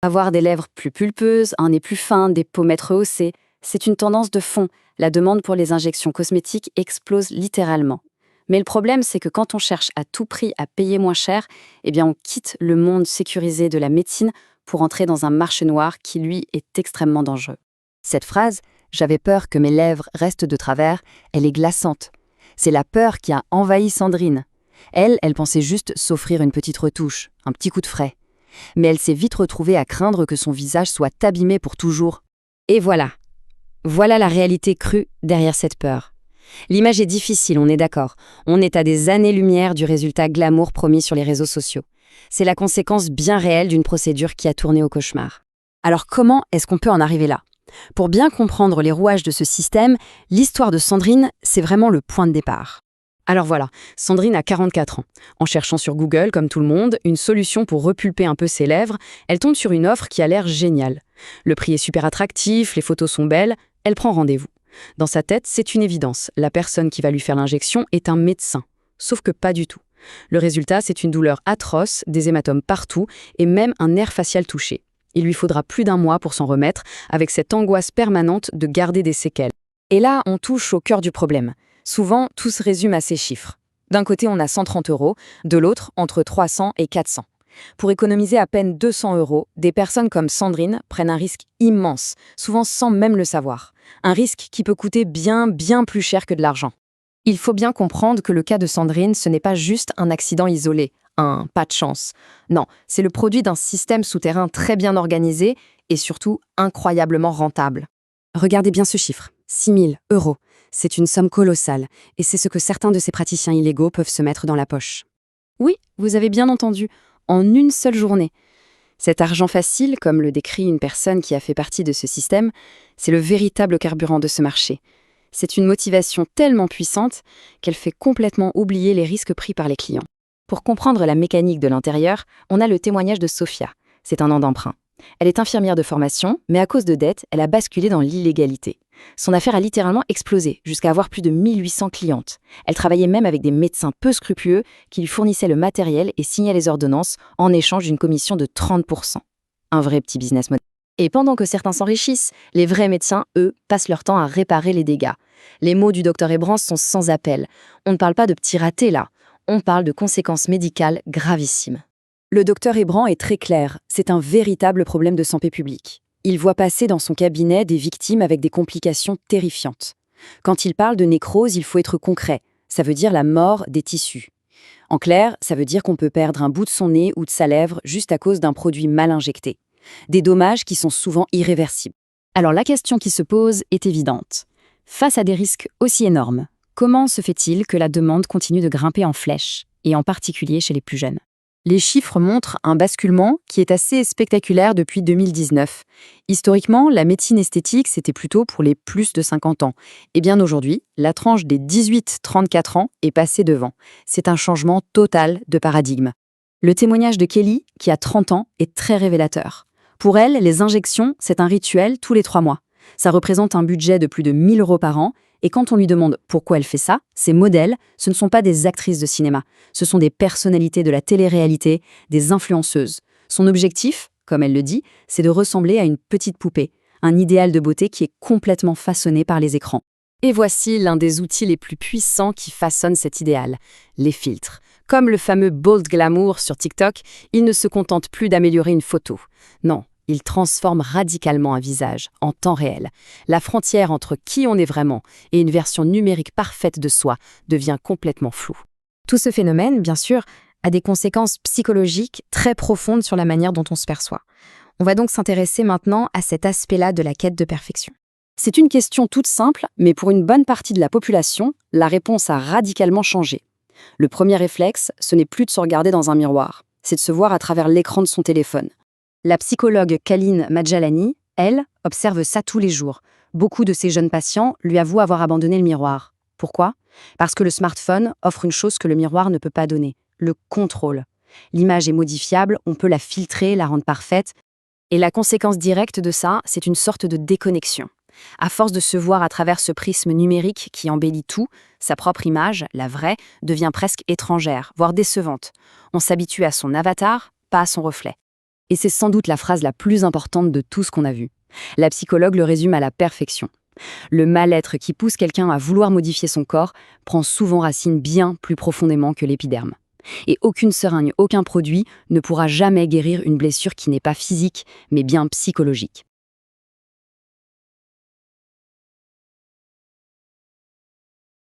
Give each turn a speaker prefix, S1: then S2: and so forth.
S1: Avoir des lèvres plus pulpeuses, un nez plus fin, des pommettes rehaussées, c'est une tendance de fond. La demande pour les injections cosmétiques explose littéralement. Mais le problème, c'est que quand on cherche à tout prix à payer moins cher, on quitte le monde sécurisé de la médecine pour entrer dans un marché noir qui, lui, est extrêmement dangereux.
S2: Cette phrase « j'avais peur que mes lèvres restent de travers », elle est glaçante. C'est la peur qui a envahi Sandrine. Elle pensait juste s'offrir une petite retouche, un petit coup de frais. Mais elle s'est vite retrouvée à craindre que son visage soit abîmé pour toujours. Et voilà. Voilà la réalité crue derrière cette peur. L'image est difficile, on est d'accord. On est à des années-lumière du résultat glamour promis sur les réseaux sociaux. C'est la conséquence bien réelle d'une procédure qui a tourné au cauchemar. Alors comment est-ce qu'on peut en arriver là ? Pour bien comprendre les rouages de ce système, l'histoire de Sandrine, c'est vraiment le point de départ. Alors voilà, Sandrine a 44 ans. En cherchant sur Google, comme tout le monde, une solution pour repulper un peu ses lèvres, elle tombe sur une offre qui a l'air géniale. Le prix est super attractif, les photos sont belles, elle prend rendez-vous. Dans sa tête, c'est une évidence. La personne qui va lui faire l'injection est un médecin. Sauf que pas du tout. Le résultat, c'est une douleur atroce, des hématomes partout et même un nerf facial touché. Il lui faudra plus d'1 mois pour s'en remettre, avec cette angoisse permanente de garder des séquelles. Et là, on touche au cœur du problème. Souvent, tout se résume à ces chiffres. D'un côté, on a 130 €, de l'autre, entre 300 et 400. Pour économiser à peine 200 €, des personnes comme Sandrine prennent un risque immense, souvent sans même le savoir. Un risque qui peut coûter bien plus cher que de l'argent. Il faut bien comprendre que le cas de Sandrine, ce n'est pas juste un accident isolé, un pas de chance. Non, c'est le produit d'un système souterrain très bien organisé et surtout incroyablement rentable. Regardez bien ce chiffre, 6 000 €. C'est une somme colossale, et c'est ce que certains de ces praticiens illégaux peuvent se mettre dans la poche. Oui, vous avez bien entendu, en une seule journée. Cet argent facile, comme le décrit une personne qui a fait partie de ce système, c'est le véritable carburant de ce marché. C'est une motivation tellement puissante qu'elle fait complètement oublier les risques pris par les clients. Pour comprendre la mécanique de l'intérieur, on a le témoignage de Sophia. C'est un an d'emprunt. Elle est infirmière de formation, mais à cause de dettes, elle a basculé dans l'illégalité. Son affaire a littéralement explosé, jusqu'à avoir plus de 1800 clientes. Elle travaillait même avec des médecins peu scrupuleux qui lui fournissaient le matériel et signaient les ordonnances en échange d'une commission de 30%. Un vrai petit business model. Et pendant que certains s'enrichissent, les vrais médecins, eux, passent leur temps à réparer les dégâts. Les mots du docteur Hébrans sont sans appel. On ne parle pas de petits ratés là, on parle de conséquences médicales gravissimes. Le docteur Hébrans est très clair, c'est un véritable problème de santé publique. Il voit passer dans son cabinet des victimes avec des complications terrifiantes. Quand il parle de nécrose, il faut être concret. Ça veut dire la mort des tissus. En clair, ça veut dire qu'on peut perdre un bout de son nez ou de sa lèvre juste à cause d'un produit mal injecté. Des dommages qui sont souvent irréversibles. Alors la question qui se pose est évidente. Face à des risques aussi énormes, comment se fait-il que la demande continue de grimper en flèche, et en particulier chez les plus jeunes ? Les chiffres montrent un basculement qui est assez spectaculaire depuis 2019. Historiquement, la médecine esthétique, c'était plutôt pour les plus de 50 ans. Et bien aujourd'hui, la tranche des 18-34 ans est passée devant. C'est un changement total de paradigme. Le témoignage de Kelly, qui a 30 ans, est très révélateur. Pour elle, les injections, c'est un rituel tous les 3 mois. Ça représente un budget de plus de 1 000 € par an. Et quand on lui demande pourquoi elle fait ça, ces modèles, ce ne sont pas des actrices de cinéma. Ce sont des personnalités de la télé-réalité, des influenceuses. Son objectif, comme elle le dit, c'est de ressembler à une petite poupée, un idéal de beauté qui est complètement façonné par les écrans. Et voici l'un des outils les plus puissants qui façonnent cet idéal, les filtres. Comme le fameux Bold Glamour sur TikTok, il ne se contente plus d'améliorer une photo. Non. Il transforme radicalement un visage, en temps réel. La frontière entre qui on est vraiment et une version numérique parfaite de soi devient complètement floue. Tout ce phénomène, bien sûr, a des conséquences psychologiques très profondes sur la manière dont on se perçoit. On va donc s'intéresser maintenant à cet aspect-là de la quête de perfection. C'est une question toute simple, mais pour une bonne partie de la population, la réponse a radicalement changé. Le premier réflexe, ce n'est plus de se regarder dans un miroir, c'est de se voir à travers l'écran de son téléphone. La psychologue Kaline Madjalani, elle, observe ça tous les jours. Beaucoup de ses jeunes patients lui avouent avoir abandonné le miroir. Pourquoi ? Parce que le smartphone offre une chose que le miroir ne peut pas donner, le contrôle. L'image est modifiable, on peut la filtrer, la rendre parfaite. Et la conséquence directe de ça, c'est une sorte de déconnexion. À force de se voir à travers ce prisme numérique qui embellit tout, sa propre image, la vraie, devient presque étrangère, voire décevante. On s'habitue à son avatar, pas à son reflet.
S1: Et c'est sans doute la phrase la plus importante de tout ce qu'on a vu. La psychologue le résume à la perfection. Le mal-être qui pousse quelqu'un à vouloir modifier son corps prend souvent racine bien plus profondément que l'épiderme. Et aucune seringue, aucun produit ne pourra jamais guérir une blessure qui n'est pas physique, mais bien psychologique.